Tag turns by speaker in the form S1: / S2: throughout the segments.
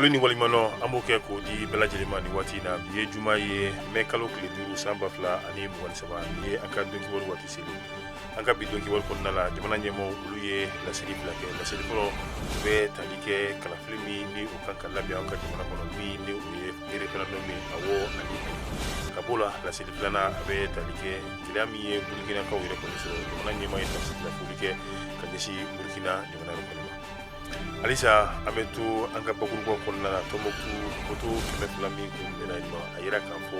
S1: Foli ni walimano an b'o kɛ k'o di bɛɛ lajɛlen ma nin waati in na bi ye juma ye mai kalo tile 5 san 2023 ni ye an ka dɔnkiwari waati seli an ka bi dɔnkiwari kɔnɔna la jamana ɲɛmaaw olu ye laseli fila kɛ laseli fɔlɔ u bɛ tali kɛ kalafili min ni o kan ka labɛn an ka jamana kɔnɔ min ni o ye référendum ye awɔ ani ayi ka b'o la laseli filanan a bɛ tali kɛ gɛlɛya min ye burukinakaw yɛrɛ kɔni sɔrɔ jamana ɲɛmaa ye foli kɛ ka ɲɛsin burukina jamana yɛrɛ kɔnɔ ma halisa an bɛ to an ka bakurubaw kɔnɔna la Tɔnbukutu moto 200 min kun bɛnna yen nɔ a yira k'a fɔ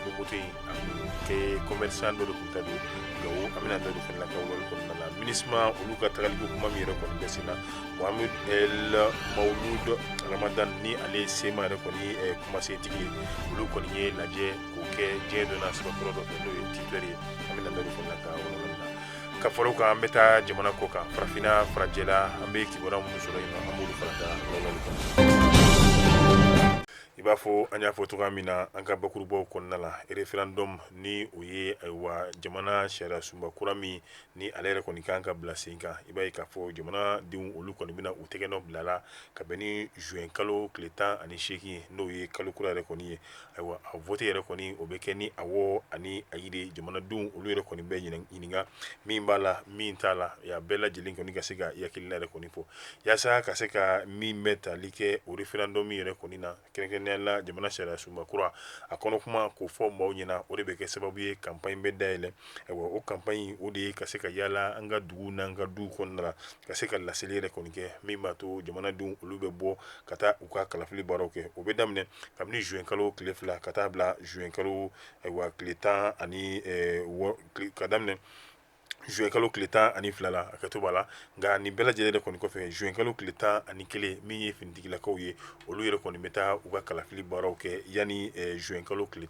S1: ko moto in a kun kɛ commerçant dɔ de kun ta don Gawo an bɛna da don fɛnɛ la ka wale kɔnɔna la MINUSMA olu ka tagaliko kuma min yɛrɛ kɔni bɛ sen na Mohamed El Mawlud Ramadan ni ale sema yɛrɛ kɔni kumasentigi ye olu kɔni ye lajɛ k'o kɛ diɲɛ dɔ n'a sɛbɛkɔrɔ dɔ fɛ n'o ye titre ye an bɛna da don fɛnɛ la ka wale ka fɔlɔ kan an bɛ taa jamana kɔ kan farafinna farajɛla an bɛ kibaruya minnu sɔrɔ yen nɔ an b'olu fara da lawale kan i b'a fɔ an y'a fɔ cogoya min na an ka bakurubaw kɔnɔna la référendum ni o ye ayiwa jamana sariya sunba kura min ni ale yɛrɛ kɔni kan ka bila sen kan i b'a ye k'a fɔ jamanadenw olu kɔni bɛna u tɛgɛ nɔ bila la ka bɛn ni juin kalo tile 18 n'o ye kalo kura yɛrɛ kɔni ye ayiwa a vote yɛrɛ kɔni o bɛ kɛ ni awɔ ani ayi de jamanadenw olu yɛrɛ kɔni bɛ ɲininka min b'a la min t'a la a bɛɛ lajɛlen kɔni ka se ka hakilina yɛrɛ kɔni fɔ yaasa ka se ka min bɛ tali kɛ o référendum yɛrɛ kɔni na kɛrɛnkɛrɛnnenya la jamana sariya sunba kura a kɔnɔ kuma k'o fɔ maaw ɲɛna o de bɛ kɛ sababu ye campagne bɛ dayɛlɛ ayiwa o campagne o de ye ka se ka yaala an ka dugu n'an ka duw kɔnɔna la ka se ka laseli yɛrɛ kɔni kɛ min b'a to jamanadenw olu bɛ bɔ ka taa u ka kalafili baaraw kɛ o bɛ daminɛ kabini juin kalo tile 2 ka taa bila juin kalo ayiwa tile 10 ani ka daminɛ juin kalo tile 12 la a kɛ to b'a la nka nin bɛɛ lajɛlen de kɔni kɔfɛ juin kalo tile 11 min ye finitigilakaw ye olu yɛrɛ kɔni bɛ taa u ka kalafili baaraw kɛ yanni juin kalo tile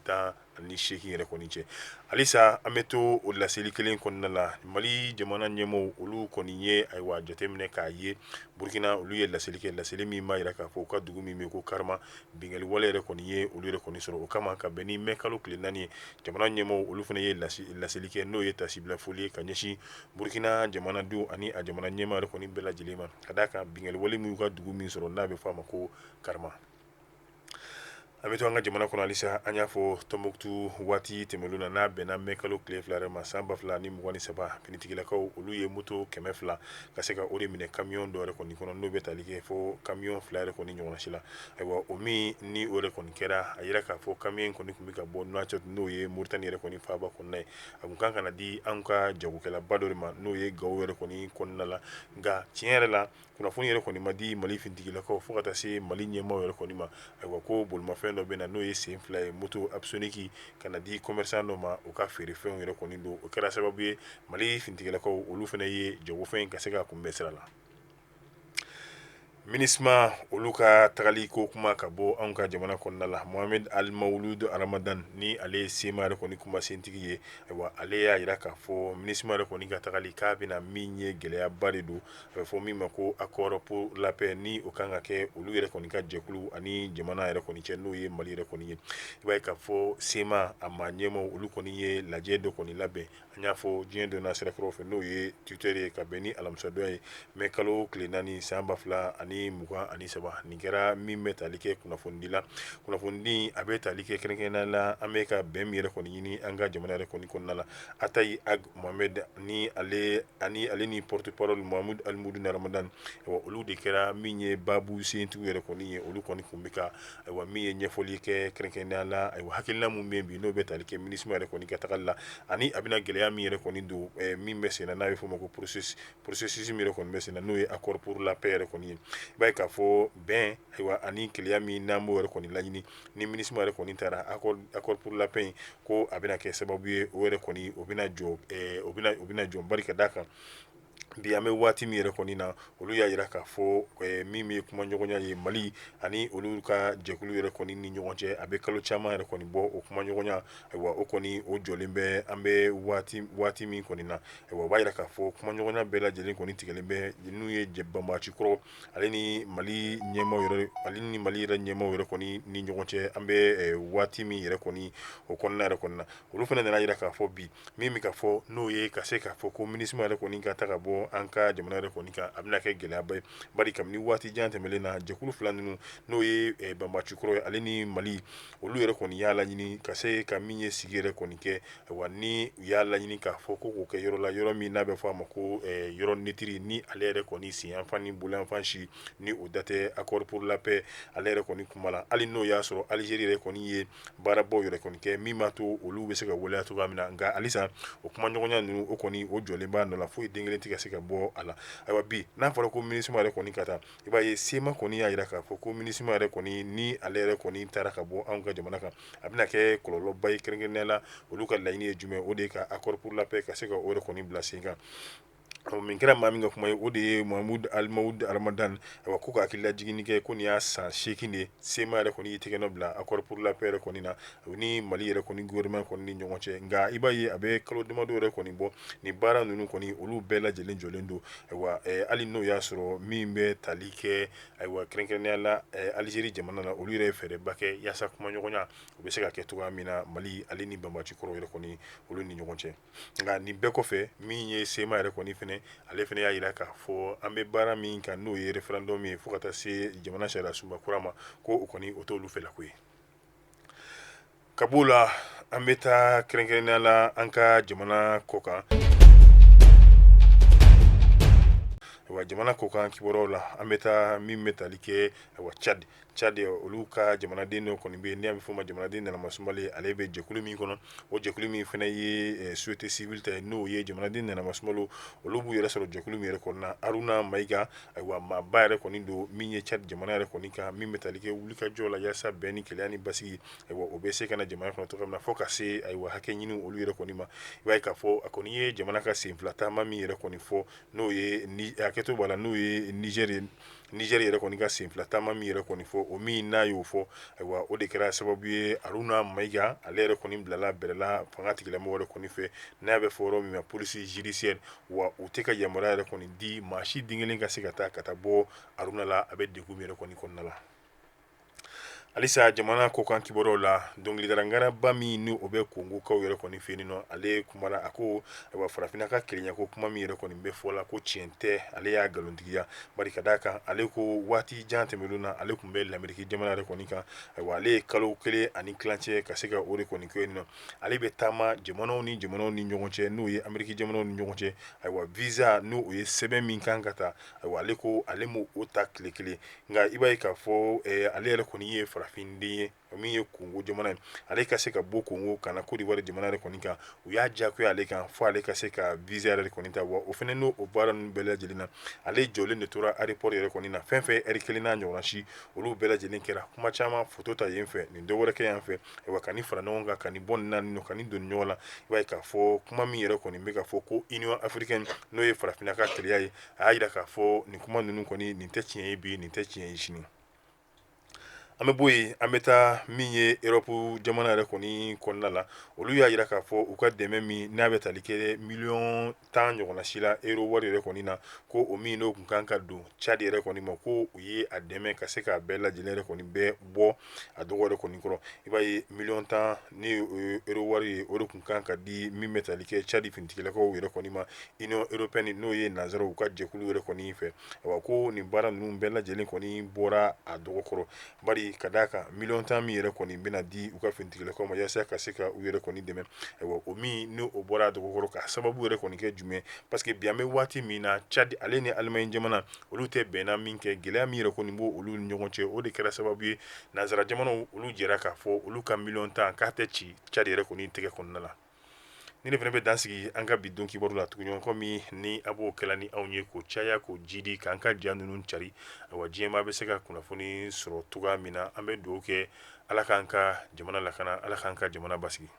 S1: 18 yɛrɛ kɔni cɛ halisa an bɛ to o laseli kelen kɔnɔna la Mali jamana ɲɛmaaw olu kɔni ye ayiwa jateminɛ k'a ye Burkina olu ye laseli kɛ laseli min b'a yira k'a fɔ u ka dugu min bɛ ko Karama bingali wale yɛrɛ kɔni ye olu yɛrɛ kɔni sɔrɔ o kama ka bɛn ni mai kalo tile 4 ye jamana ɲɛmaaw olu fana ye laseli kɛ n'o ye tasibila foli ye ka ɲɛsin Burkina jamanadenw ani a jamana ɲɛmaa yɛrɛ kɔni bɛɛ lajɛlen ma ka d'a kan bingali wale min y'u ka dugu min sɔrɔ n'a bɛ fɔ a ma ko Karama an bɛ to an ka jamana kɔnɔ halisa an y'a fɔ Tɔnbukutu waati tɛmɛnlen na n'a bɛnna mai kalo tile 2 yɛrɛ ma san 2023 finitigilakaw olu ye moto 200 ka se ka o de minɛ camion dɔ yɛrɛ kɔni kɔnɔ n'o bɛ tali kɛ fo camion 2 yɛrɛ kɔni ɲɔgɔnna si la ayiwa o min ni o yɛrɛ kɔni kɛra a yira k'a fɔ camion kɔni tun bɛ ka bɔ Nouakchott n'o ye Mauritanie yɛrɛ kɔni faaba kɔnɔna ye a kun kan ka na di an ka jagokɛlaba dɔ de ma n'o ye Gawo yɛrɛ kɔni kɔnɔna la nka tiɲɛ yɛrɛ la kunnafoni yɛrɛ kɔni ma di Mali finitigilakaw fo ka taa se Mali ɲɛmaaw yɛrɛ kɔni ma ayiwa ko bolimafɛn dɔ bɛ na n'o ye sen 2 ye moto Apsonic ka na di commerçant dɔ ma o ka feerefɛnw yɛrɛ kɔni don o kɛra sababu ye Mali finitigilakaw olu fana ye jagofɛn ka se ka kunbɛn sira la MINUSMA olu ka tagaliko kuma ka bɔ anw ka jamana kɔnɔna la Mohamed El Mawlud Ramadan ni ale sema yɛrɛ kɔni kumasentigi ye ayiwa ale y'a yira k'a fɔ MINUSMA yɛrɛ kɔni ka tagali k'a bɛna min ye gɛlɛyaba de don a bɛ fɔ min ma ko accord pour la paix ni o kan ka kɛ olu yɛrɛ kɔni ka jɛkulu ani jamana yɛrɛ kɔni cɛ n'o ye Mali yɛrɛ kɔni ye i b'a ye k'a fɔ sema a ma ɲɛmaaw olu kɔni ye lajɛ dɔ kɔni labɛn an y'a fɔ diɲɛ dɔ n'a sirakɔrɔ fɛ n'o ye Twitter ye ka bɛn ni alamisadon ye mai kalo tile 4 san 2023 nin kɛra min bɛ tali kɛ kunnafoni la kunnafoni a bɛ tali kɛ kɛrɛnkɛrɛnnenya la an bɛ ka bɛn min yɛrɛ kɔni ɲini an ka jamana yɛrɛ kɔni kɔnɔna la Atayi Ag Mohamed ni ale ni porte parole Mohamed El Mawlud Ramadan olu de kɛra min ye baabu sentigiw yɛrɛ kɔni ye olu kɔni kun bɛ ka ayiwa min ye ɲɛfɔli kɛ kɛrɛnkɛrɛnnenya la ayiwa hakilina mun bɛ yen bi n'o bɛ tali kɛ MINUSMA yɛrɛ kɔni ka tagali la ani a bɛna gɛlɛya min yɛrɛ kɔni don min bɛ sen na n'a bɛ fɔ o ma ko processus min yɛrɛ kɔni bɛ sen na n'o ye accord pour la paix yɛrɛ kɔni ye i b'a ye k'a fɔ bɛn ayiwa ani keleya min n'an b'o yɛrɛ kɔni laɲini ni MINUSMA yɛrɛ kɔni taara accord pour la paix ko a bɛna kɛ sababu ye o yɛrɛ kɔni o bɛna jɔ bari ka d'a kan bi an bɛ waati min yɛrɛ kɔni na olu y'a yira k'a fɔ min bɛ kuma ɲɔgɔnya ye Mali ani olu ka jɛkulu yɛrɛ kɔni ni ɲɔgɔn cɛ a bɛ kalo caman yɛrɛ kɔni bɔ o kuma ɲɔgɔnya ayiwa o kɔni o jɔlen bɛ an bɛ waati min kɔni na ayiwa o b'a yira k'a fɔ kuma ɲɔgɔnya bɛɛ lajɛlen kɔni tigɛlen bɛ n'u ye banbaci kɔrɔ ale ni Mali yɛrɛ ɲɛmaaw yɛrɛ kɔni ni ɲɔgɔn cɛ an bɛ waati min yɛrɛ kɔni o kɔnɔna yɛrɛ kɔni na olu fana nana yira k'a fɔ bi min bɛ ka fɔ n'o ye ka se k'a fɔ ko MINUSMA yɛrɛ kɔni ka ta ka bɔ bɔ an ka jamana yɛrɛ kɔni kan a bɛna kɛ gɛlɛyaba ye bari kabini waati jan tɛmɛlen na jɛkulu fila ninnu n'o ye banbacukɔrɔ ye ale ni mali olu yɛrɛ kɔni y'a laɲini ka se ka min ye sigi yɛrɛ kɔni kɛ wa ni u y'a laɲini k'a fɔ ko k'o kɛ yɔrɔ la yɔrɔ min n'a bɛ fɔ a ma ko yɔrɔ netiri ni ale yɛrɛ kɔni sen yanfan ni bolo yanfan si ni o da tɛ accord pour la paix ale yɛrɛ kɔni kuma la hali n'o y'a sɔrɔ Algérie yɛrɛ kɔni ye baarabaw yɛrɛ kɔni kɛ min b'a to olu bɛ se ka waleya cogoya min na nka halisa o kumaɲɔgɔnya ninnu o kɔni o jɔlen b'a nɔ la foyi den kelen tɛ ka se ka bɔ a la ayiwa bi n'a fɔra ko MINUSMA yɛrɛ kɔni ka taa i b'a ye sema kɔni y'a jira k'a fɔ ko MINUSMA yɛrɛ kɔni ni ale yɛrɛ kɔni taara ka bɔ anw ka jamana kan a bɛna kɛ kɔlɔlɔba ye kɛrɛnkɛrɛnnenya la olu ka laɲini ye jumɛn o de ye ka accord pour la paix ka se ka o yɛrɛ kɔni bila sen kan min kɛra maa min ka kuma ye o de ye Mahamud Almawud Ramadan ko ka hakilila jiginni kɛ ko nin y'a san 8 de sema yɛrɛ kɔni y'i tɛgɛ nɔ bila accord pour la paix yɛrɛ kɔni na ni Mali yɛrɛ kɔni gouvernement kɔni ni ɲɔgɔn cɛ nka i b'a ye a bɛ kalo damadɔ yɛrɛ kɔni bɔ nin baara ninnu kɔni olu bɛɛ lajɛlen jɔlen don hali n'o y'a sɔrɔ min bɛ tali kɛ kɛrɛnkɛrɛnnenya la Algérie jamana na olu yɛrɛ ye fɛɛrɛba kɛ yaasa kumaɲɔgɔnya o bɛ se ka kɛ cogoya min na Mali ale ni banbacukɔrɔ yɛrɛ kɔni olu ni ɲɔgɔn cɛ nka nin bɛɛ kɔfɛ min ye sema yɛrɛ kɔni fɛnɛ ale fɛnɛ y'a jira k'a fɔ an bɛ baara min kan n'o ye référendum ye fo ka taa se jamana sariya sunba kura ma ko o kɔni o t'olu fɛla ko ye ka b'o la an bɛ taa kɛrɛnkɛrɛnnenya la an ka jamana kɔ kan jamana kɔ kan kibaruyaw la an bɛ taa min bɛ tali kɛ Tchad olu ka jamanaden dɔ kɔni bɛ yen n'i y'a fɔ o ma jamanaden nanamasumalen ale bɛ jɛkulu min kɔnɔ o jɛkulu min fana ye société civile ta ye n'o ye jamanaden nanamasumalen olu b'u yɛrɛ sɔrɔ jɛkulu min yɛrɛ kɔnɔna Haruna Mayiga maaba yɛrɛ kɔni don min ye Tchad jamana yɛrɛ kɔni kan min bɛ tali kɛ wulikajɔ la yaasa bɛn ni kɛlɛya ni basigi o bɛ se ka na jamana kɔnɔ cogoya min na fo ka se hakɛ ɲini olu yɛrɛ kɔni ma i b'a ye k'a fɔ a kɔni ye jamana ka senfila taama min yɛrɛ kɔni fɔ n'o ye hakɛto b'a la n'o ye Niger yɛrɛ kɔni ka senfila taama min yɛrɛ kɔni fɔ o min n'a y'o fɔ o de kɛra sababu ye Haruna Mayiga ale yɛrɛ kɔni bilala bɛrɛla fanga tigilamɔgɔ yɛrɛ kɔni fɛ n'a bɛ fɔ yɔrɔ min ma police judiciaire wa u tɛ ka yamaruya yɛrɛ kɔni di maa si den kelen ka se ka taa bɔ Haruna la a bɛ degun min yɛrɛ kɔni kɔnɔna la halisa jamana kɔkan kibaruyaw la dɔnkilidalangaraba min ni o bɛ kongokaw yɛrɛ kɔni fɛ yen nɔ ale kumana a ko farafinna ka kelenya ko kuma min yɛrɛ kɔni bɛ fɔ la ko tiɲɛ tɛ ale y'a nkalontigiya bari ka d'a kan ale ko waati jan tɛmɛnen na ale tun bɛ lamɛriki jamana yɛrɛ kɔni kan ale ye kalo 1 ani tilancɛ ka se ka o de kɔni kɛ yen nɔ ale bɛ taama jamanaw ni ɲɔgɔn cɛ n'o ye Ameriki jamanaw ni ɲɔgɔn cɛ visa n'o o ye sɛbɛn min kan ka ta ale ko ale m'o ta tile kelen nka i b'a ye k'a fɔ ale yɛrɛ kɔni ye farafinden ye min ye Kongo jamana ye ale ka se ka bɔ Kongo ka na Côte d'Ivoire jamana yɛrɛ kɔni kan u y'a diyagoya ale kan fo ale ka se ka visa yɛrɛ kɔni ta wa o fɛnɛ n'o baara ninnu bɛɛ lajɛlen na ale jɔlen de tora aéroport yɛrɛ kɔni na fɛn fɛn heure 1 n'a ɲɔgɔnna si olu bɛɛ lajɛlen kɛra kuma caman photo ta yen fɛ nin dɔ wɛrɛ kɛ yan fɛ ka nin fara ɲɔgɔn kan ka nin bɔ nin na nin nɔ ka nin don ɲɔgɔn la i b'a ye k'a fɔ kuma min yɛrɛ kɔni bɛ k'a fɔ ko Union africaine n'o ye farafinna ka kɛlɛya ye a y'a jira k'a fɔ nin kuma ninnu kɔni nin tɛ tiɲɛ ye bi nin tɛ tiɲɛ ye sini an bɛ bɔ yen an bɛ taa min ye Europe jamana yɛrɛ kɔni kɔnɔna la olu y'a jira k'a fɔ u ka dɛmɛ min n'a bɛ tali kɛ miliyɔn 10 ɲɔgɔnna si la euro wari yɛrɛ kɔni na ko o min n'o kun kan ka don Tchad yɛrɛ kɔni ma ko u ye a dɛmɛ ka se k'a bɛɛ lajɛlen yɛrɛ kɔni bɛɛ bɔ a dɔgɔ yɛrɛ kɔni kɔrɔ i b'a ye miliyɔn 10 ni euro wari ye o de kun kan ka di min bɛ tali kɛ Tchad finitigilakaw yɛrɛ kɔni ma Union européenne n'o ye nanzaraw u ka jɛkulu yɛrɛ kɔni fɛ ko nin baara ninnu bɛɛ lajɛlen kɔni bɔra a dɔgɔ kɔrɔ bari ka d'a kan miliyɔn 10 min yɛrɛ kɔni bɛna di u ka finitigilakaw ma yaasa ka se ka u yɛrɛ kɔni dɛmɛ o min n'o bɔra a dɔgɔ kɔrɔ ka sababu yɛrɛ kɔni kɛ jumɛn parce que bi an bɛ waati min na Tchad ale ni Allemagne jamana olu tɛ bɛnna min kɛ gɛlɛya min yɛrɛ kɔni b'o olu ni ɲɔgɔn cɛ o de kɛra sababu ye nanzara jamanaw olu jɛra k'a fɔ olu ka miliyɔn 10 k'a tɛ ci Tchad yɛrɛ kɔni tɛgɛ kɔnɔna la ni ne fana bɛ dansigi an ka bi don kibaru la tugunɲɔgɔn komi ni a b'o kɛla ni anw ye k'o caya k'o jidi k'an ka ja ninnu cari diɲɛmaa bɛ se ka kunnafoni sɔrɔ cogoya min na an bɛ dugawu kɛ Ala k'an ka jamana lakana Ala k'an ka jamana basigi